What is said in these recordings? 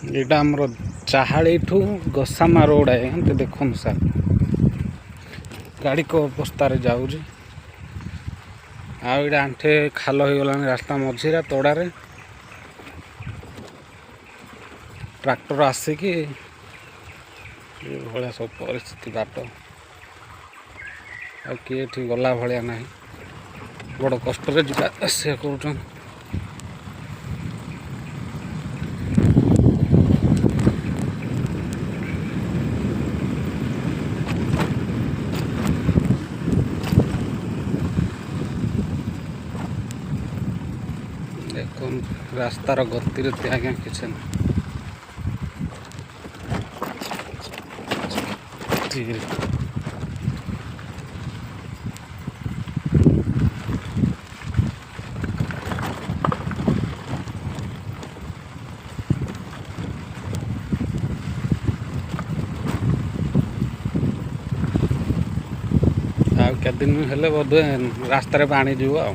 यहाँ आमर चाहाड़ी ठू गोसामा रोड है देखो सार गाड़ी को अवस्था जाऊँ आईटा आंठे खाल हो गला रास्ता मझीरा तोड़े ट्रैक्टर आसिकी भाया सब परिस्थिति बाट आ किए गला भाया ना बड़ कष्ट जा कर देखो रास्तार गति आज्ञा किसी ना के दिन हेले बोधे रास्तार पानी जीव आ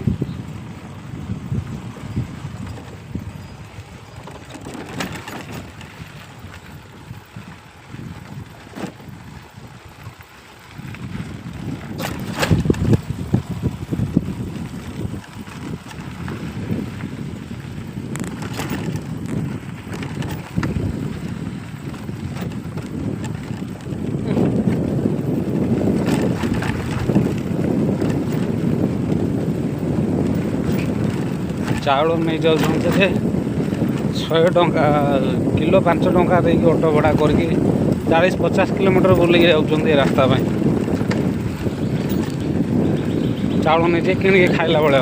चाउल नहीं जाऊँ 100 टंका किलो 5 टंका देकी ऑटो भड़ा करके 40-50 किलोमीटर बुलिक जाऊँ रास्ता चाउल नहीं किणी खाइला बेले